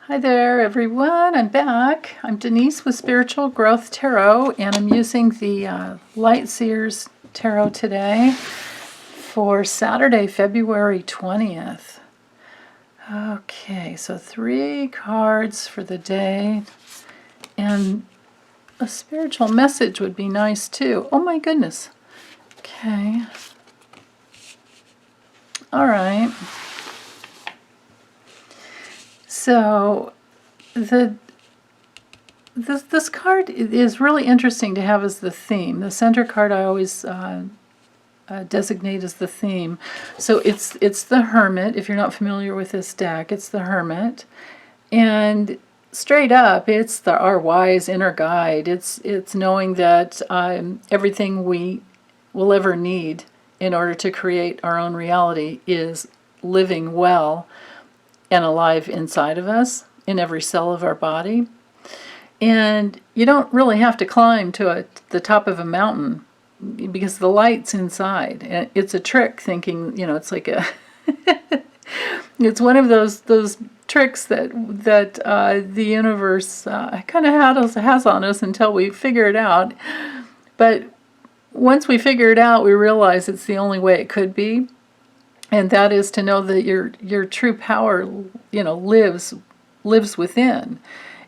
Hi there, everyone. I'm back. I'm Denise with Spiritual Growth Tarot, and I'm using the Light Seers Tarot today for Saturday, February 20th. Okay, so 3 cards for the day, and a spiritual message would be nice too. Oh my goodness. Okay. All right. So this card is really interesting to have as the theme. The center card I always designate as the theme. So it's the Hermit. If you're not familiar with this deck, it's the Hermit, and straight up, it's our wise inner guide. It's knowing that everything we will ever need in order to create our own reality is living well and alive inside of us, in every cell of our body. And you don't really have to climb to the top of a mountain because the light's inside. And it's a trick thinking, it's like a it's one of those tricks that the universe kind of has on us until we figure it out. But once we figure it out, we realize it's the only way it could be. And that is to know that your true power, lives within.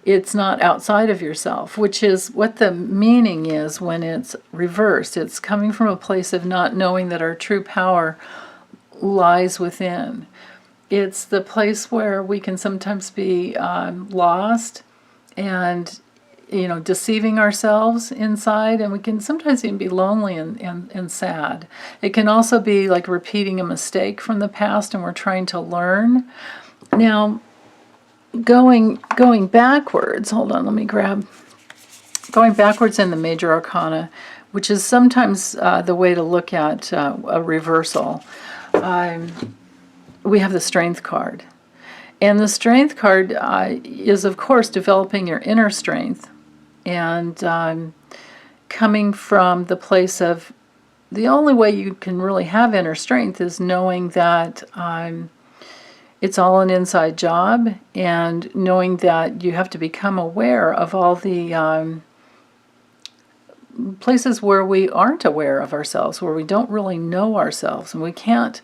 It's not outside of yourself, which is what the meaning is when it's reversed. It's coming from a place of not knowing that our true power lies within. It's the place where we can sometimes be lost and deceiving ourselves inside, and we can sometimes even be lonely and sad. It can also be like repeating a mistake from the past, and we're trying to learn. Now, going backwards, hold on, let me grab, going backwards in the Major Arcana, which is sometimes the way to look at a reversal. We have the Strength card. And the Strength card is, of course, developing your inner strength and coming from the place of the only way you can really have inner strength is knowing that it's all an inside job, and knowing that you have to become aware of all the places where we aren't aware of ourselves, where we don't really know ourselves, and we can't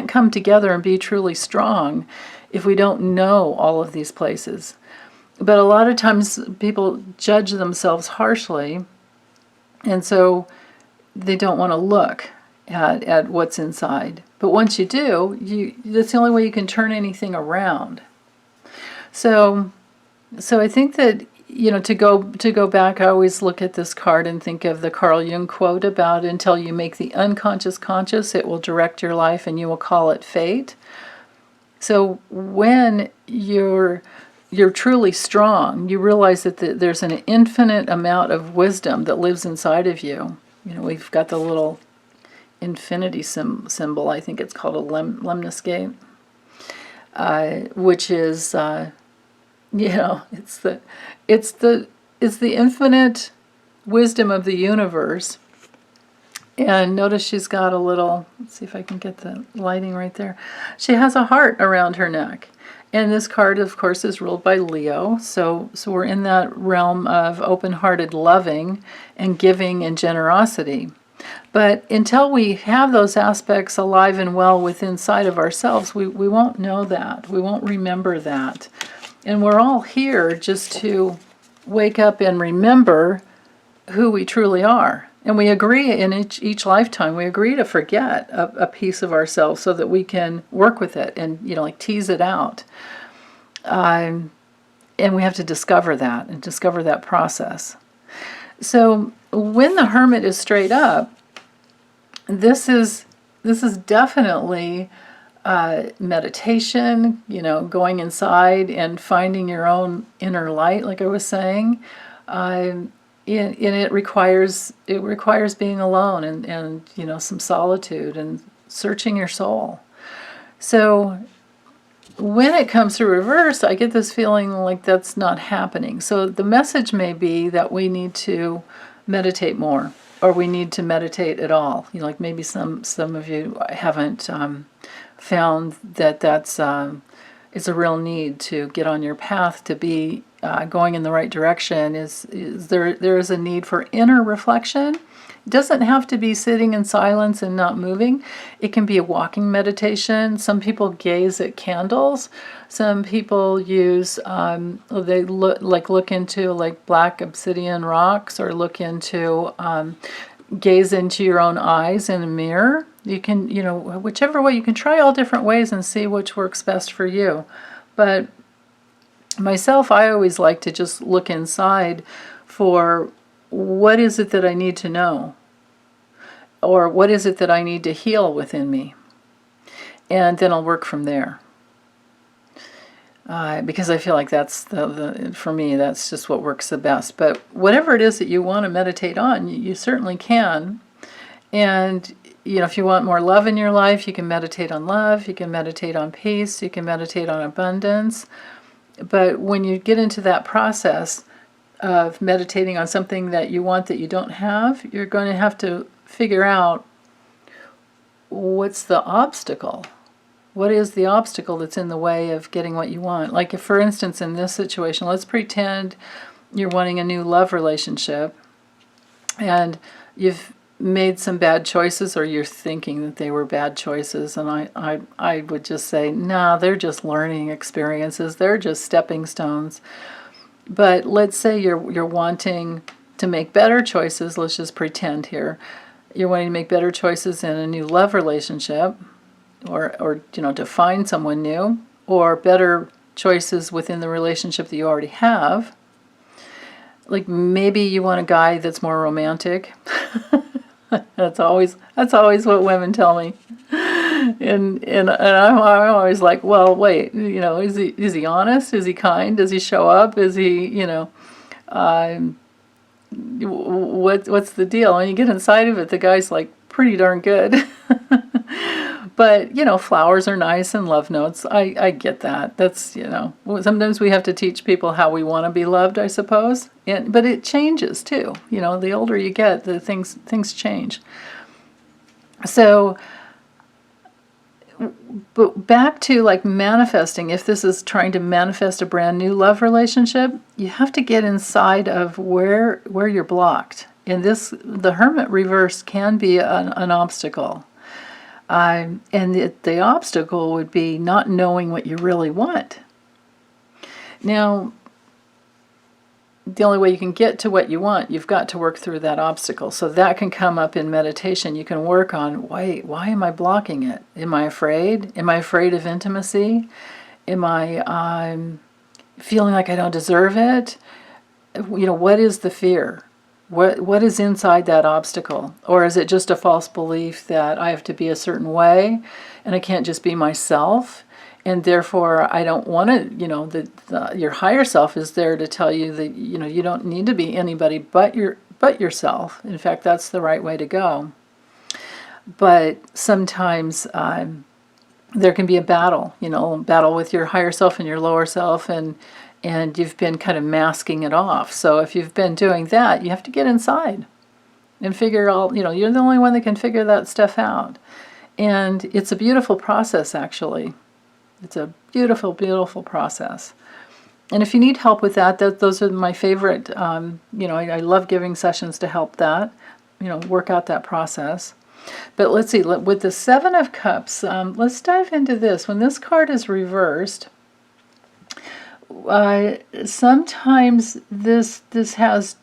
come together and be truly strong if we don't know all of these places. But a lot of times people judge themselves harshly, and so they don't want to look at what's inside. But once you do, that's the only way you can turn anything around. So I think that to go back, I always look at this card and think of the Carl Jung quote about, until you make the unconscious conscious, it will direct your life and you will call it fate. So when you're truly strong, you realize that there's an infinite amount of wisdom that lives inside of you. We've got the little infinity symbol, I think it's called a lemniscate, which is, it's the infinite wisdom of the universe. And notice she's got a little, let's see if I can get the lighting right there. She has a heart around her neck. And this card, of course, is ruled by Leo. So we're in that realm of open-hearted loving and giving and generosity. But until we have those aspects alive and well within inside of ourselves, we won't know that. We won't remember that. And we're all here just to wake up and remember who we truly are. And we agree in each lifetime, we agree to forget a piece of ourselves so that we can work with it and, tease it out. And we have to discover that and discover that process. So when the Hermit is straight up, this is definitely meditation, going inside and finding your own inner light, like I was saying. And it requires being alone and some solitude and searching your soul. So when it comes to reverse, I get this feeling like that's not happening. So the message may be that we need to meditate more, or we need to meditate at all. Like maybe some of you haven't found that that's is a real need to get on your path to be going in the right direction. Is there is a need for inner reflection. It doesn't have to be sitting in silence and not moving. It can be a walking meditation. Some people gaze at candles. Some people use they look into like black obsidian rocks, or look into gaze into your own eyes in a mirror. You can, whichever way, you can try all different ways and see which works best for you. But myself, I always like to just look inside for what is it that I need to know? Or what is it that I need to heal within me? And then I'll work from there. Because I feel like that's, for me, that's just what works the best. But whatever it is that you want to meditate on, you certainly can. And, if you want more love in your life, you can meditate on love. You can meditate on peace. You can meditate on abundance. But when you get into that process of meditating on something that you want that you don't have, you're going to have to figure out what's the obstacle. What is the obstacle that's in the way of getting what you want? Like, if, for instance, in this situation, let's pretend you're wanting a new love relationship and you've made some bad choices, or you're thinking that they were bad choices, and I would just say, no, they're just learning experiences. They're just stepping stones. But let's say you're wanting to make better choices. Let's just pretend here. You're wanting to make better choices in a new love relationship, or to find someone new, or better choices within the relationship that you already have. Like, maybe you want a guy that's more romantic. That's always what women tell me. And I'm always like, well, wait, is he honest? Is he kind? Does he show up? Is he, what's the deal? And you get inside of it, the guy's like pretty darn good. But, flowers are nice and love notes. I get that. That's, sometimes we have to teach people how we want to be loved, I suppose. But it changes too. The older you get, the things change. So, but back to like manifesting, if this is trying to manifest a brand new love relationship, you have to get inside of where you're blocked. And the Hermit reverse can be an obstacle. And the obstacle would be not knowing what you really want. Now, the only way you can get to what you want, you've got to work through that obstacle. So that can come up in meditation. You can work on, wait, why am I blocking it? Am I afraid? Am I afraid of intimacy? Am I feeling like I don't deserve it? What is the fear? What is inside that obstacle? Or is it just a false belief that I have to be a certain way and I can't just be myself? And therefore, I don't want to, your higher self is there to tell you that, you don't need to be anybody but yourself. In fact, that's the right way to go. But sometimes there can be a battle, battle with your higher self and your lower self, and you've been kind of masking it off. So if you've been doing that, you have to get inside and figure out, you're the only one that can figure that stuff out. And it's a beautiful process, actually. It's a beautiful, beautiful process. And if you need help with that, those are my favorite, I love giving sessions to help that, work out that process. But let's see, with the Seven of Cups, let's dive into this. When this card is reversed, sometimes this has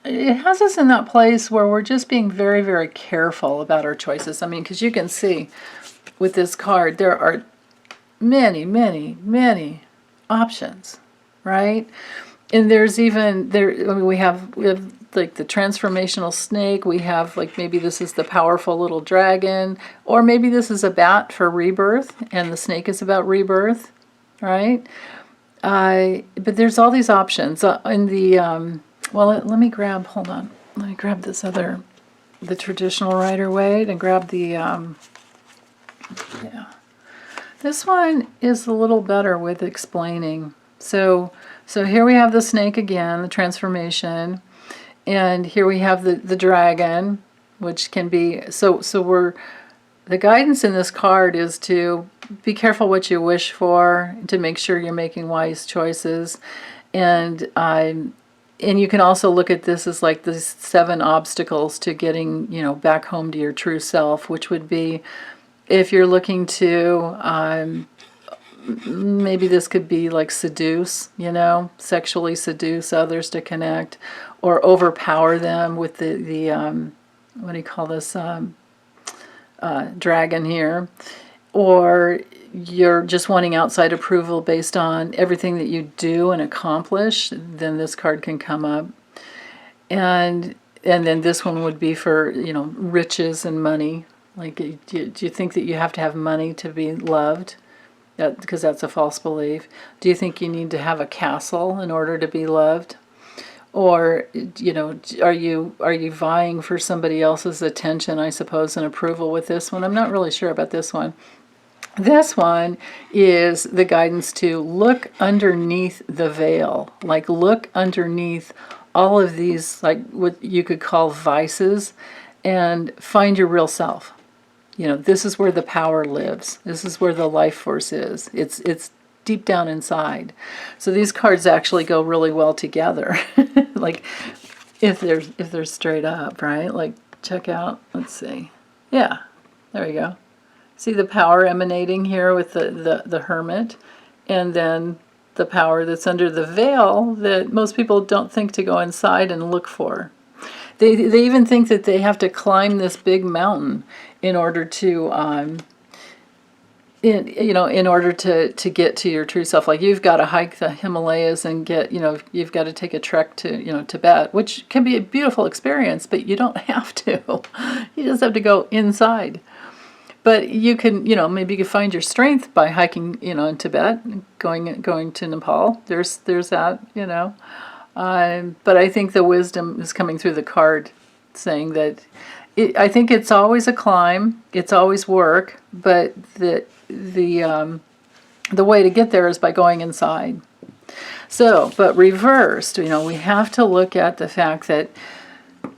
us in that place where we're just being very, very careful about our choices. I mean, because you can see with this card, there are many, many, many options, right? And there's even we have like the transformational snake. We have like, maybe this is the powerful little dragon, or maybe this is a bat for rebirth, and the snake is about rebirth, right? But there's all these options in the. Let me grab. Hold on. Let me grab this the traditional Rider-Waite, and grab the. Yeah. This one is a little better with explaining. So here we have the snake again, the transformation, and here we have the dragon, which can be, so The guidance in this card is to be careful what you wish for, to make sure you're making wise choices. And you can also look at this as like the 7 obstacles to getting, back home to your true self, which would be if you're looking to, maybe this could be like seduce, sexually seduce others to connect, or overpower them with the what do you call this, dragon here, or you're just wanting outside approval based on everything that you do and accomplish, then this card can come up. And then this one would be for, riches and money. Like, do you think that you have to have money to be loved? Because that's a false belief. Do you think you need to have a castle in order to be loved? Or, are you vying for somebody else's attention, I suppose, and approval with this one? I'm not really sure about this one. This one is the guidance to look underneath the veil. Like, look underneath all of these, like what you could call vices, and find your real self. This is where the power lives. This is where the life force is. It's deep down inside. So these cards actually go really well together. Like, if they're straight up, right? Like, check out, let's see. Yeah, there you go. See the power emanating here with the hermit, and then the power that's under the veil that most people don't think to go inside and look for. They even think that they have to climb this big mountain in order to in order to get to your true self. Like, you've got to hike the Himalayas and you've got to take a trek to, Tibet, which can be a beautiful experience, but you don't have to. You just have to go inside. But you can, maybe you can find your strength by hiking, in Tibet, going to Nepal. There's that, But I think the wisdom is coming through the card, saying that I think it's always a climb, it's always work, but the way to get there is by going inside. So, but reversed, we have to look at the fact that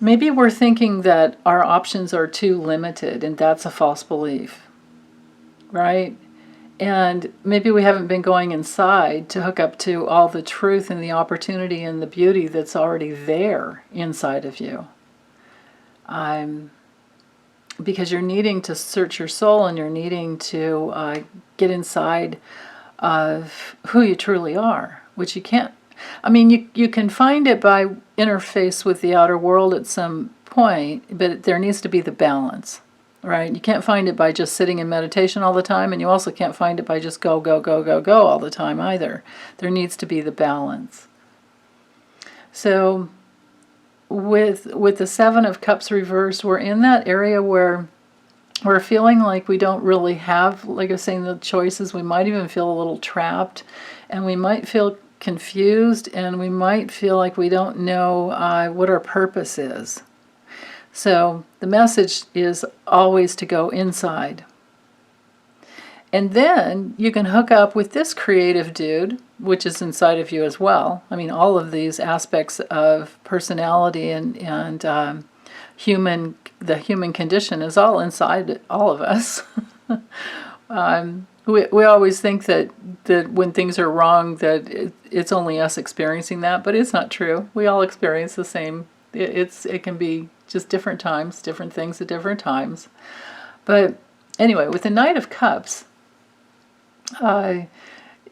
maybe we're thinking that our options are too limited, and that's a false belief, right? And maybe we haven't been going inside to hook up to all the truth and the opportunity and the beauty that's already there inside of you. Because you're needing to search your soul, and you're needing to get inside of who you truly are, which you can't. I mean, you can find it by interface with the outer world at some point, but there needs to be the balance, right? You can't find it by just sitting in meditation all the time, and you also can't find it by just go, go, go, go, go all the time either. There needs to be the balance. So with the 7 of Cups reversed, we're in that area where we're feeling like we don't really have, like I was saying, the choices. We might even feel a little trapped, and we might feel confused, and we might feel like we don't know what our purpose is. So the message is always to go inside. And then you can hook up with this creative dude, which is inside of you as well. I mean, all of these aspects of personality and the human condition is all inside all of us. We always think that when things are wrong, that it's only us experiencing that, but it's not true. We all experience the same. It can be just different times, different things at different times. But anyway, with the Knight of Cups,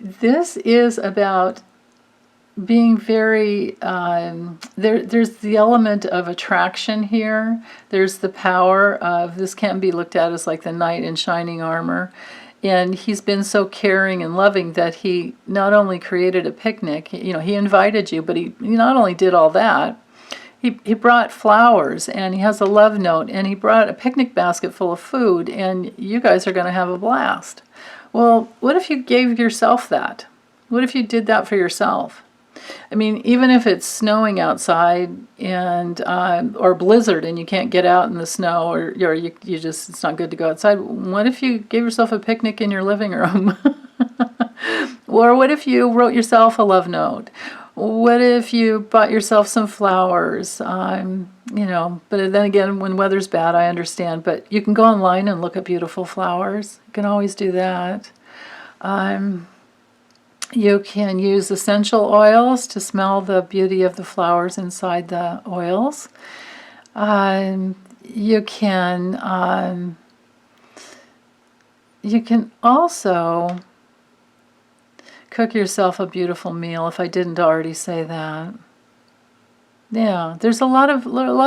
this is about being very, there's the element of attraction here. There's the power of, this can be looked at as like the knight in shining armor. And he's been so caring and loving that he not only created a picnic, he invited you, but he not only did all that, he brought flowers, and he has a love note, and he brought a picnic basket full of food, and you guys are going to have a blast. Well, what if you gave yourself that? What if you did that for yourself? I mean, even if it's snowing outside and or blizzard and you can't get out in the snow, or you just, it's not good to go outside. What if you gave yourself a picnic in your living room? Or what if you wrote yourself a love note? What if you bought yourself some flowers? You know, but then again, when weather's bad, I understand. But you can go online and look at beautiful flowers. You can always do that. You can use essential oils to smell the beauty of the flowers inside the oils. You can also cook yourself a beautiful meal, if I didn't already say that. Yeah, there's a lot of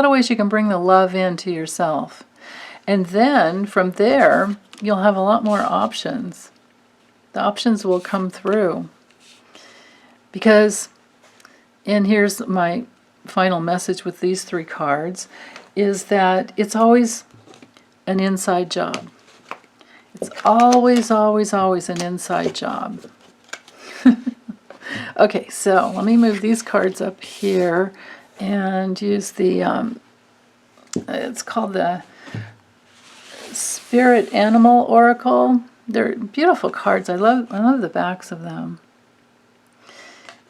ways you can bring the love into yourself. And then from there, you'll have a lot more options. The options will come through. Because, and here's my final message with these 3 cards, is that it's always an inside job. It's always, always, always an inside job. Okay, so let me move these cards up here and use the, it's called the Spirit Animal Oracle. They're beautiful cards. I love the backs of them.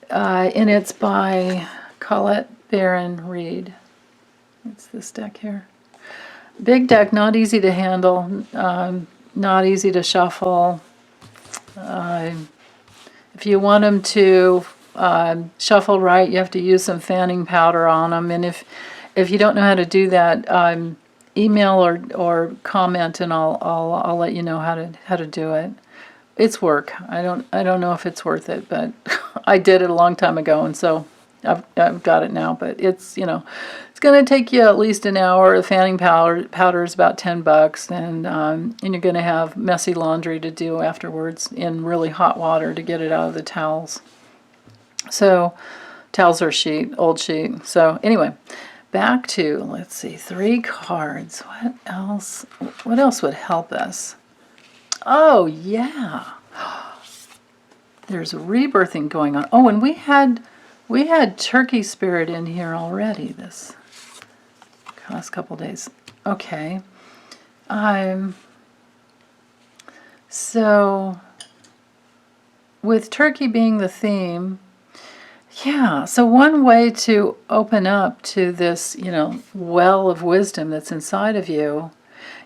And it's by Colette Baron Reed. It's this deck here. Big deck, not easy to handle, not easy to shuffle. If you want them to shuffle right, you have to use some fanning powder on them. And if you don't know how to do that, email or comment, and I'll let you know how to do it. It's work. I don't know if it's worth it, but I did it a long time ago, and so I've got it now. But it's, you know, it's going to take you at least an hour. The fanning powder is about $10, and you're going to have messy laundry to do afterwards in really hot water to get it out of the towels. So towels or old sheet. So anyway, back to, let's see, 3 cards. What else would help us? Oh, yeah. There's rebirthing going on. Oh, and we had turkey spirit in here already this last couple days. Okay. So with turkey being the theme, yeah, so one way to open up to this, you know, well of wisdom that's inside of you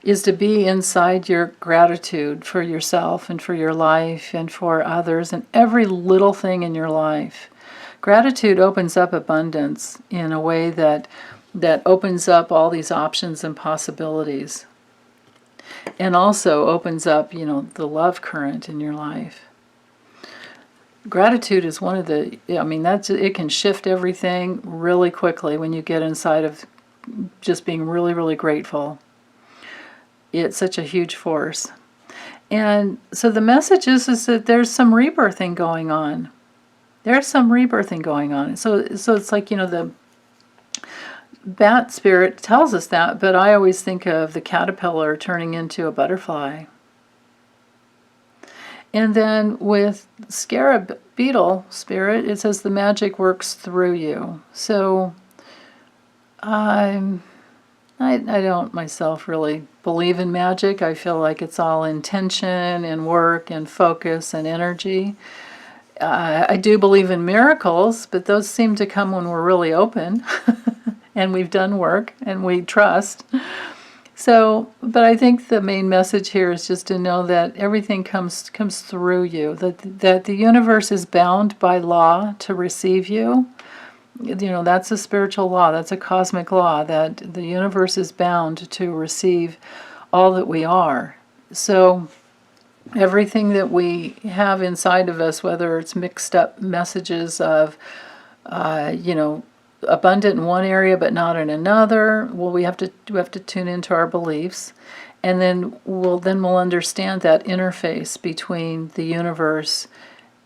is to be inside your gratitude for yourself and for your life and for others and every little thing in your life. Gratitude opens up abundance in a way that opens up all these options and possibilities, and also opens up, you know, the love current in your life. Gratitude is one of the, I mean, it can shift everything really quickly when you get inside of just being really, really grateful. It's such a huge force. And so the message is that there's some rebirthing going on. There's some rebirthing going on. So it's like, you know, the bat spirit tells us that, but I always think of the caterpillar turning into a butterfly. And then with Scarabeo spirit, it says the magic works through you. So I don't myself really believe in magic. I feel like it's all intention and work and focus and energy. I do believe in miracles, but those seem to come when we're really open and we've done work and we trust. So, but I think the main message here is just to know that everything comes through you, that the universe is bound by law to receive you. You know, that's a spiritual law, that's a cosmic law, that the universe is bound to receive all that we are. So everything that we have inside of us, whether it's mixed up messages of, you know, abundant in one area but not in another, well, we have to tune into our beliefs, and then we'll understand that interface between the universe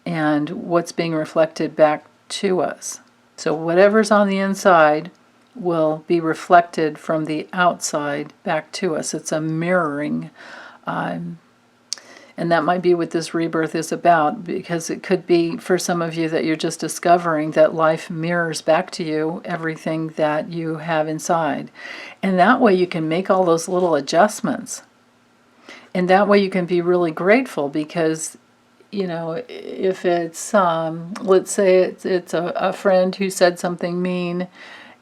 and what's being reflected back to us. So whatever's on the inside will be reflected from the outside back to us. It's a mirroring. And that might be what this rebirth is about, because it could be for some of you that you're just discovering that life mirrors back to you everything that you have inside. And that way you can make all those little adjustments. And that way you can be really grateful, because you know, if it's, let's say it's a friend who said something mean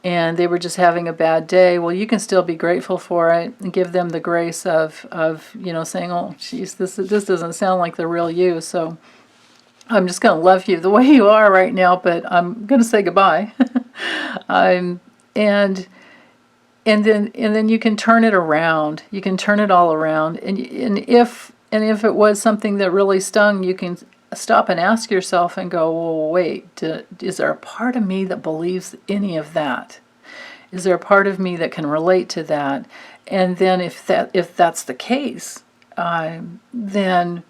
and they were just having a bad day, well, you can still be grateful for it and give them the grace of you know, saying, oh, geez, this doesn't sound like the real you, so I'm just going to love you the way you are right now, but I'm going to say goodbye. um, and then you can turn it around. You can turn it all around. And if it was something that really stung, you can stop and ask yourself and go, well, wait, is there a part of me that believes any of that? Is there a part of me that can relate to that? And then if that's the case, then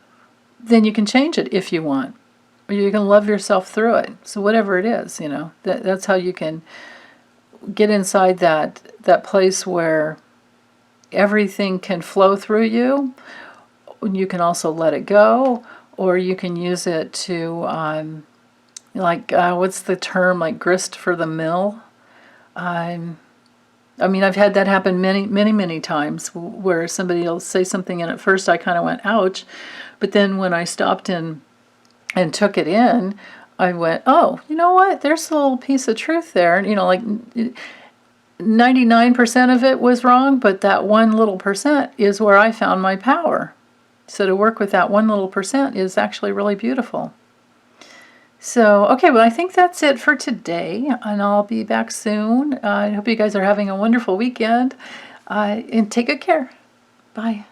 you can change it if you want. Or you can love yourself through it. So whatever it is, you know, that's how you can get inside that place where everything can flow through you. You can also let it go, or you can use it to, what's the term, like grist for the mill? I mean, I've had that happen many times where somebody will say something and at first I kind of went, ouch. But then when I stopped and took it in, I went, oh, you know what? There's a little piece of truth there. And, you know, like 99% of it was wrong, but that one little percent is where I found my power. So to work with that one little percent is actually really beautiful. So, okay, well, I think that's it for today, and I'll be back soon. I hope you guys are having a wonderful weekend, and take good care. Bye.